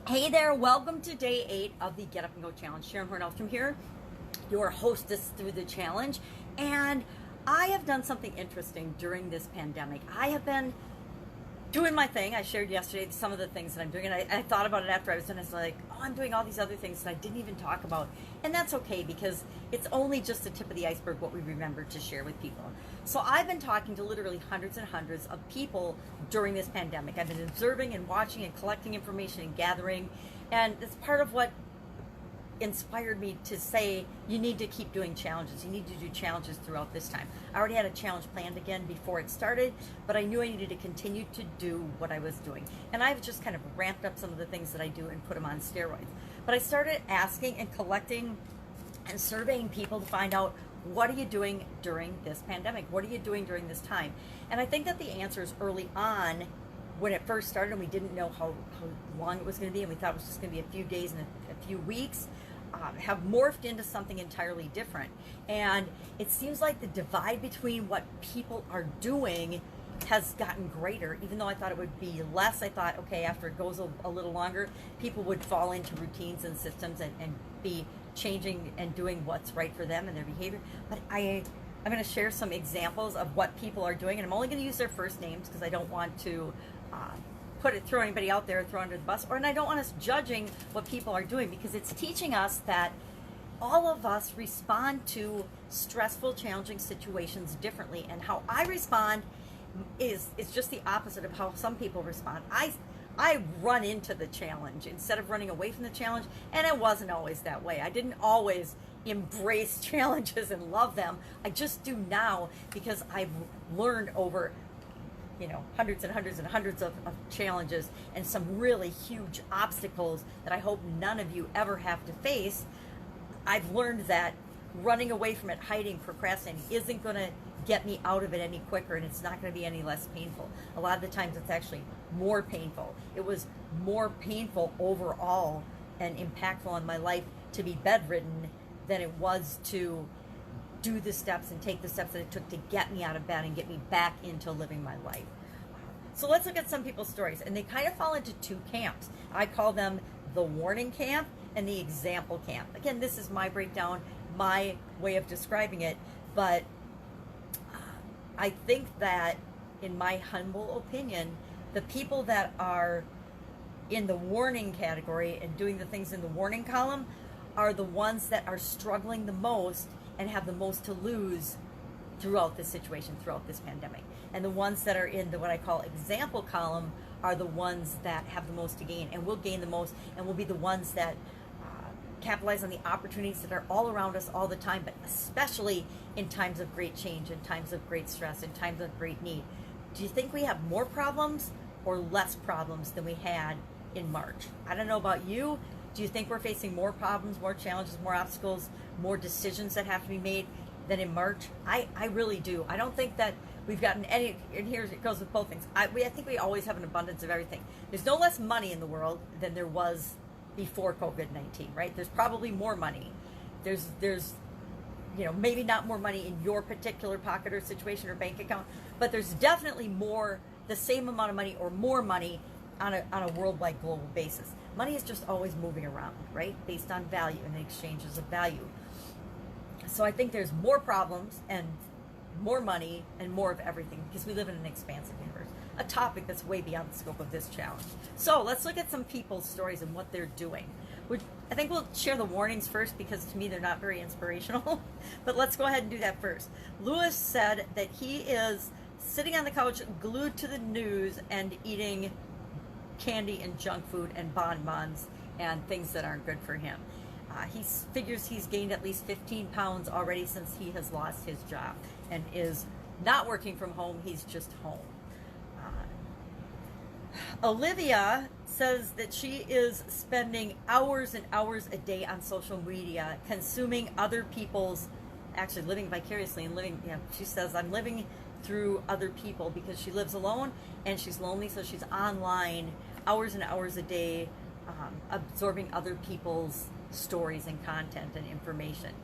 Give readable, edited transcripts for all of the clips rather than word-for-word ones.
Hey there, welcome to day 8 of the Get Up and Go Challenge. Sharon Horne-Ellstrom here, your hostess through the challenge. And I have done something interesting during this pandemic. I have been doing my thing. I shared yesterday some of the things that I'm doing, and I thought about it after I was done. It's like, oh, I'm doing all these other things that I didn't even talk about. And that's okay, because it's only just the tip of the iceberg what we remember to share with people. So I've been talking to literally hundreds and hundreds of people during this pandemic. I've been observing and watching and collecting information and gathering, and it's part of what inspired me to say you need to keep doing challenges. You need to do challenges throughout this time. I already had a challenge planned again before it started, but I knew I needed to continue to do what I was doing. And I've just kind of ramped up some of the things that I do and put them on steroids. But I started asking and collecting and surveying people to find out, what are you doing during this pandemic? What are you doing during this time? And I think that the answers early on, when it first started and we didn't know how long it was going to be, and we thought it was just going to be a few days and a few weeks, have morphed into something entirely different. And it seems like the divide between what people are doing has gotten greater. Even though I thought it would be less, I thought, okay, after it goes a little longer, people would fall into routines and systems and be changing and doing what's right for them and their behavior. But I'm going to share some examples of what people are doing, and I'm only going to use their first names because I don't want to throw anybody out there, throw under the bus, and I don't want us judging what people are doing, because it's teaching us that all of us respond to stressful, challenging situations differently, and how I respond is just the opposite of how some people respond. I run into the challenge instead of running away from the challenge, and it wasn't always that way. I didn't always embrace challenges and love them. I just do now, because I've learned over hundreds and hundreds and hundreds of challenges and some really huge obstacles that I hope none of you ever have to face. I've learned that running away from it, hiding, procrastinating isn't going to get me out of it any quicker, and it's not going to be any less painful. A lot of the times it's actually more painful. It was more painful overall and impactful on my life to be bedridden than it was to do the steps and take the steps that it took to get me out of bed and get me back into living my life. So let's look at some people's stories, and they kind of fall into two camps. I call them the warning camp and the example camp. Again, this is my breakdown, my way of describing it, but I think that, in my humble opinion, the people that are in the warning category and doing the things in the warning column are the ones that are struggling the most and have the most to lose throughout this situation, throughout this pandemic. And the ones that are in the what I call example column are the ones that have the most to gain and will gain the most, and will be the ones that capitalize on the opportunities that are all around us all the time, but especially in times of great change, in times of great stress, in times of great need. Do you think we have more problems or less problems than we had in March? I don't know about you. Do you think we're facing more problems, more challenges, more obstacles, more decisions that have to be made than in March? I really do. I don't think that we've gotten any, and here it goes with both things. I think we always have an abundance of everything. There's no less money in the world than there was before COVID-19, right? There's probably more money. There's maybe not more money in your particular pocket or situation or bank account, but there's definitely more, the same amount of money or more money on a worldwide global basis. Money is just always moving around, right? Based on value and the exchanges of value. So I think there's more problems and more money and more of everything, because we live in an expansive universe, a topic that's way beyond the scope of this challenge. So let's look at some people's stories and what they're doing. I think we'll share the warnings first, because to me they're not very inspirational, but let's go ahead and do that first. Lewis said that he is sitting on the couch glued to the news and eating candy and junk food and bonbons and things that aren't good for him. He figures he's gained at least 15 pounds already since he has lost his job and is not working from home. He's just home. Olivia says that she is spending hours and hours a day on social media, consuming other people's, actually living vicariously and living, she says, I'm living through other people, because she lives alone and she's lonely, so she's online hours and hours a day, absorbing other people's stories and content and information.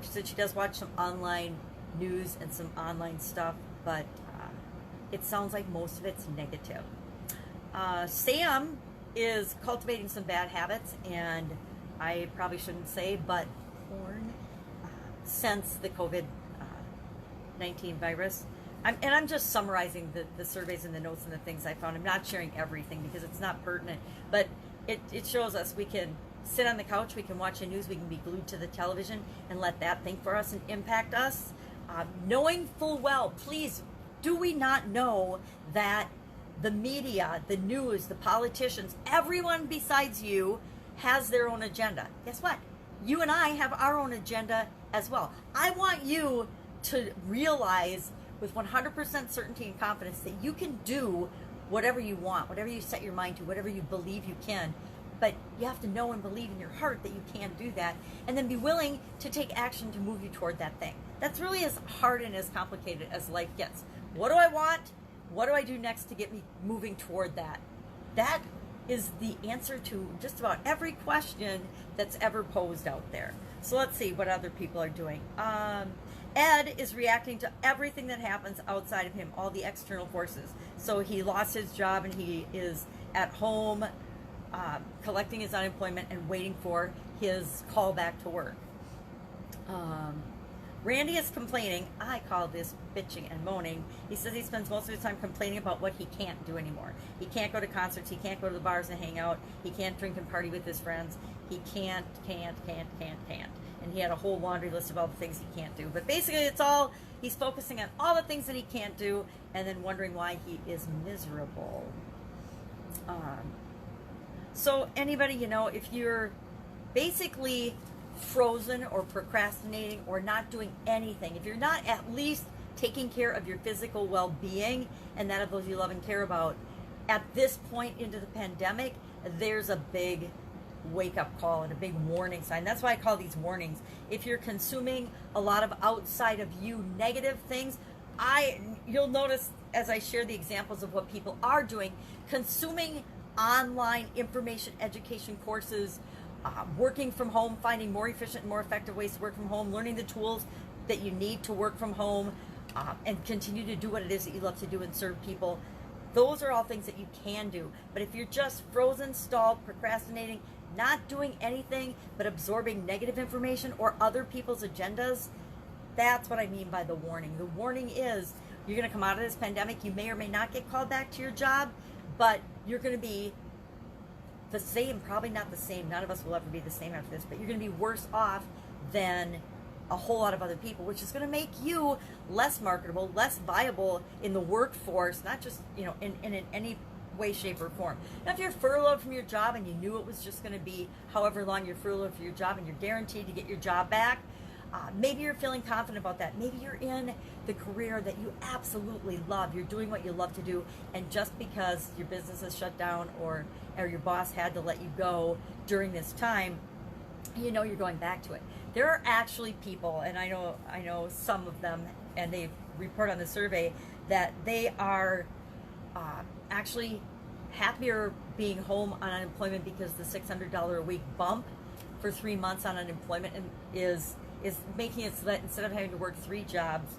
She said she does watch some online news and some online stuff, but it sounds like most of it's negative. Sam is cultivating some bad habits, and I probably shouldn't say, but Horne, since the COVID-19 virus. I'm just summarizing the surveys and the notes and the things I found. I'm not sharing everything because it's not pertinent, but it shows us we can sit on the couch, we can watch the news, we can be glued to the television and let that think for us and impact us. Knowing full well, please, do we not know that the media, the news, the politicians, everyone besides you has their own agenda? Guess what? You and I have our own agenda as well. I want you to realize with 100% certainty and confidence that you can do whatever you want, whatever you set your mind to, whatever you believe you can. But you have to know and believe in your heart that you can do that, and then be willing to take action to move you toward that thing. That's really as hard and as complicated as life gets. What do I want? What do I do next to get me moving toward that? That is the answer to just about every question that's ever posed out there. So let's see what other people are doing. Ed is reacting to everything that happens outside of him, all the external forces. So he lost his job and he is at home collecting his unemployment and waiting for his call back to work. Randy is complaining. I call this bitching and moaning. He says he spends most of his time complaining about what he can't do anymore. He can't go to concerts. He can't go to the bars and hang out. He can't drink and party with his friends. He can't. And he had a whole laundry list of all the things he can't do. But basically it's all, he's focusing on all the things that he can't do and then wondering why he is miserable. So anybody, if you're basically frozen or procrastinating or not doing anything, if you're not at least taking care of your physical well-being and that of those you love and care about, at this point into the pandemic, there's a big wake-up call and a big warning sign. That's why I call these warnings. If you're consuming a lot of outside of you negative things, you'll notice as I share the examples of what people are doing, consuming online information education courses, working from home, finding more efficient and more effective ways to work from home, learning the tools that you need to work from home, and continue to do what it is that you love to do and serve people. Those are all things that you can do. But if you're just frozen, stalled, procrastinating, not doing anything but absorbing negative information or other people's agendas, that's what I mean by the warning. The warning is you're going to come out of this pandemic. You may or may not get called back to your job, but you're going to be the same, probably not the same. None of us will ever be the same after this, but you're going to be worse off than a whole lot of other people, which is going to make you less marketable, less viable in the workforce, not just, in any way, shape, or form. Now, if you're furloughed from your job and you knew it was just going to be however long you're furloughed for your job and you're guaranteed to get your job back, maybe you're feeling confident about that. Maybe you're in the career that you absolutely love. You're doing what you love to do, and just because your business is shut down or your boss had to let you go during this time, you're going back to it. There are actually people, and I know some of them, and they report on the survey that they are actually happier being home on unemployment because the $600 a week bump for 3 months on unemployment is making it so that instead of having to work 3 jobs,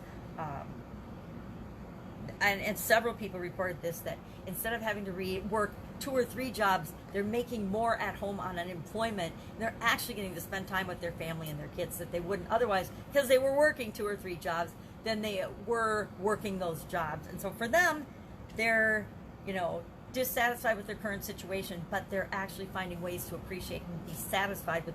and several people reported this, that instead of having to work 2 or 3 jobs, they're making more at home on unemployment. They're actually getting to spend time with their family and their kids that they wouldn't otherwise, because they were working 2 or 3 jobs than they were working those jobs. And so for them, they're dissatisfied with their current situation, but they're actually finding ways to appreciate and be satisfied with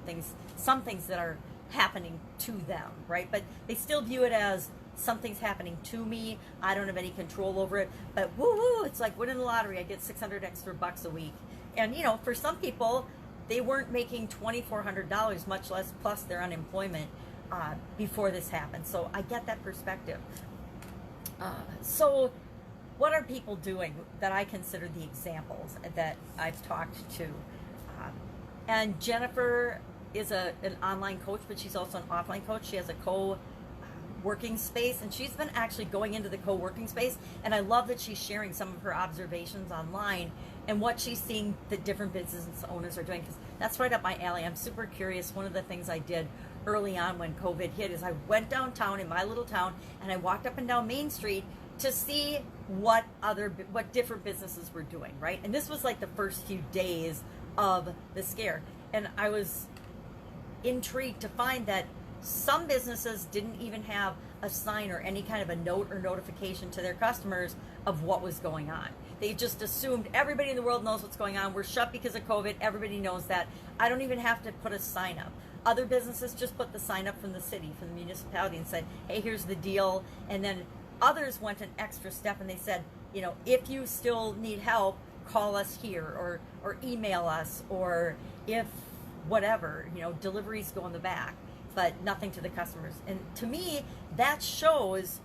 some things that are happening to them, right? But they still view it as something's happening to me. I don't have any control over it, but woo-woo, it's like winning the lottery. I get 600 extra bucks a week. And for some people, they weren't making $2,400, much less plus their unemployment before this happened. So I get that perspective. So what are people doing that I consider the examples that I've talked to? And Jennifer is an online coach, but she's also an offline coach. She has a co-working space, and she's been actually going into the co-working space, and I love that she's sharing some of her observations online and what she's seeing that different business owners are doing, because that's right up my alley. I'm super curious. One of the things I did early on when COVID hit is I went downtown in my little town and I walked up and down Main Street to see what different businesses were doing, right? And this was like the first few days of the scare. And I was intrigued to find that some businesses didn't even have a sign or any kind of a note or notification to their customers of what was going on. They just assumed everybody in the world knows what's going on. We're shut because of COVID. Everybody knows that. I don't even have to put a sign up. Other businesses just put the sign up from the city, from the municipality, and said, hey, here's the deal. And then others went an extra step and they said, you know, if you still need help, call us here or email us, or if whatever, you know, deliveries go in the back, but nothing to the customers. And to me, that shows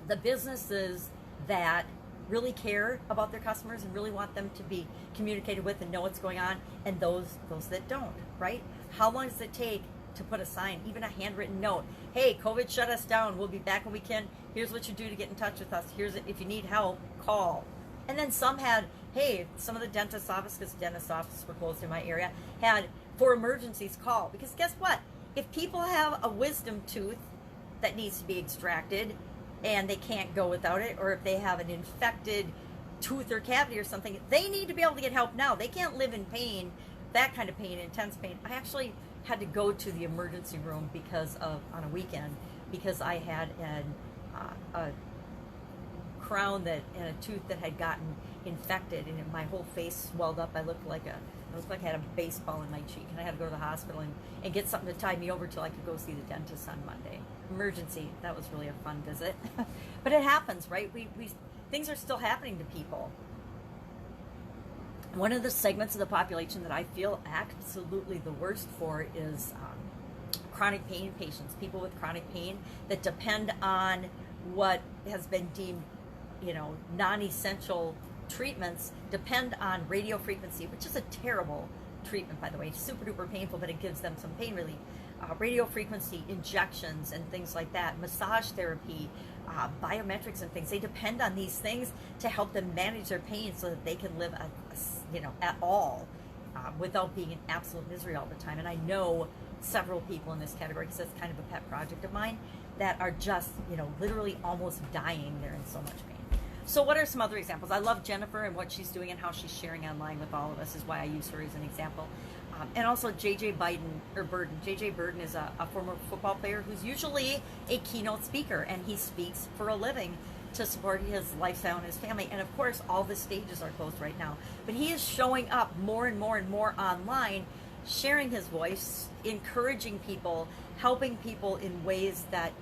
the businesses that really care about their customers and really want them to be communicated with and know what's going on, and those that don't, right? How long does it take to put a sign, even a handwritten note? Hey, COVID shut us down. We'll be back when we can. Here's what you do to get in touch with us. Here's it. If you need help, call. And then some had, hey, some of the dentist's office, because dentist's offices were closed in my area, had, for emergencies, call. Because guess what? If people have a wisdom tooth that needs to be extracted and they can't go without it, or if they have an infected tooth or cavity or something, they need to be able to get help now. They can't live in pain, that kind of pain, intense pain. I actually had to go to the emergency room on a weekend, because I had a crown and a tooth that had gotten infected, and my whole face swelled up. I looked like I had a baseball in my cheek, and I had to go to the hospital and get something to tie me over till I could go see the dentist on Monday. Emergency. That was really a fun visit. But it happens, right? We things are still happening to people. One of the segments of the population that I feel absolutely the worst for is chronic pain patients, people with chronic pain that depend on what has been deemed, you know, non-essential treatments, depend on radio frequency, which is a terrible treatment, by the way. It's super duper painful, but it gives them some pain relief. Radio frequency injections and things like that, massage therapy, biometrics and things. They depend on these things to help them manage their pain so that they can live at all without being in absolute misery all the time. And I know several people in this category, because that's kind of a pet project of mine, that are just, you know, literally almost dying. They're in so much pain. So what are some other examples? I love Jennifer and what she's doing and how she's sharing online with all of us, is why I use her as an example. And also JJ Burden. JJ Burden is a former football player who's usually a keynote speaker, and he speaks for a living to support his lifestyle and his family. And of course, all the stages are closed right now. But he is showing up more and more and more online, sharing his voice, encouraging people, helping people in ways that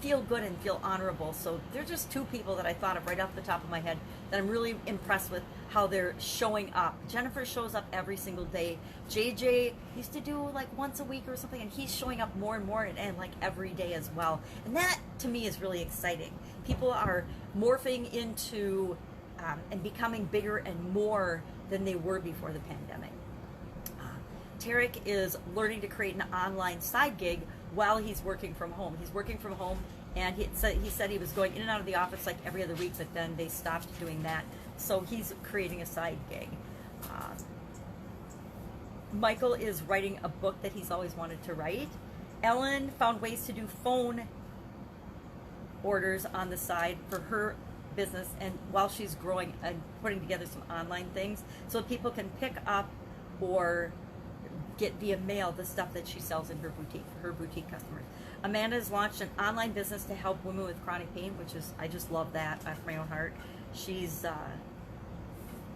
feel good and feel honorable. So they're just two people that I thought of right off the top of my head that I'm really impressed with how they're showing up. Jennifer shows up every single day. JJ used to do like once a week or something, and he's showing up more and more and like every day as well. And that to me is really exciting. People are morphing into and becoming bigger and more than they were before the pandemic. Tarek is learning to create an online side gig while he's working from home. He's working from home, and he said he was going in and out of the office like every other week, but then they stopped doing that. So he's creating a side gig. Michael is writing a book that he's always wanted to write. Ellen found ways to do phone orders on the side for her business, and while she's growing and putting together some online things so people can pick up or get via mail the stuff that she sells in her boutique customers. Amanda has launched an online business to help women with chronic pain, which is, I just love that out of my own heart. She's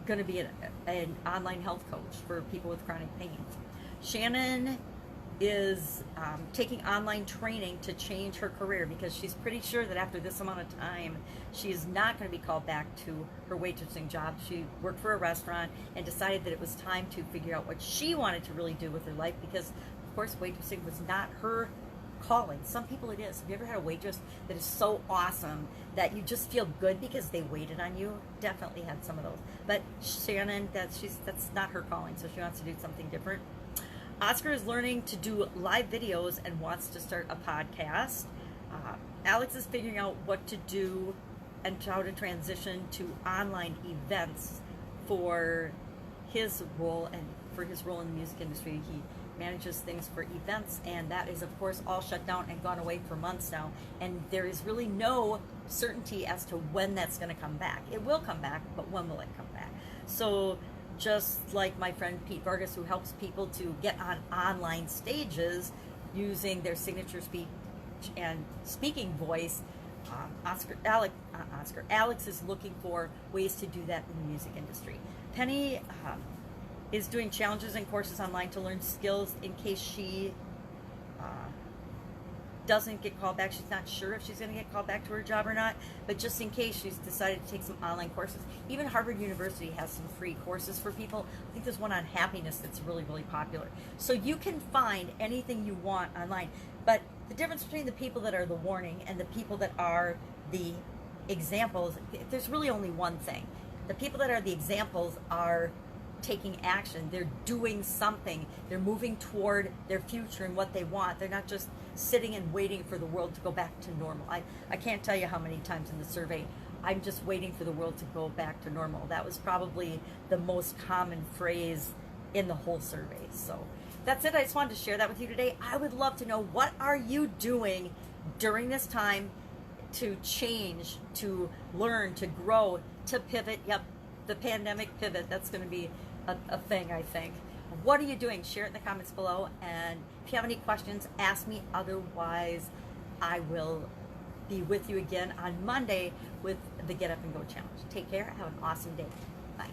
going to be an online health coach for people with chronic pain. Shannon is taking online training to change her career, because she's pretty sure that after this amount of time, she is not going to be called back to her waitressing job. She worked for a restaurant and decided that it was time to figure out what she wanted to really do with her life, because, of course, waitressing was not her calling. Some people it is. Have you ever had a waitress that is so awesome that you just feel good because they waited on you? Definitely had some of those. But Shannon, that's not her calling, so she wants to do something different. Oscar is learning to do live videos and wants to start a podcast. Alex is figuring out what to do and how to transition to online events for his role, and for his role in the music industry. He manages things for events, and that is, of course, all shut down and gone away for months now. And there is really no certainty as to when that's going to come back. It will come back, but when will it come back? So just like my friend Pete Vargas, who helps people to get on online stages using their signature speech and speaking voice, Alex is looking for ways to do that in the music industry. Penny is doing challenges and courses online to learn skills in case she doesn't get called back. She's not sure if she's going to get called back to her job or not, but just in case, she's decided to take some online courses. Even Harvard University has some free courses for people. I think there's one on happiness that's really, really popular. So you can find anything you want online, but the difference between the people that are the warning and the people that are the examples, there's really only one thing. The people that are the examples are taking action. They're doing something. They're moving toward their future and what they want. They're not just sitting and waiting for the world to go back to normal. I can't tell you how many times in the survey, I'm just waiting for the world to go back to normal. That was probably the most common phrase in the whole survey. So that's it. I just wanted to share that with you today. I would love to know, what are you doing during this time to change, to learn, to grow, to pivot? Yep, the pandemic pivot, that's going to be a thing, I think. What are you doing? Share it in the comments below. And if you have any questions, ask me. Otherwise, I will be with you again on Monday with the Get Up and Go Challenge. Take care. Have an awesome day. Bye.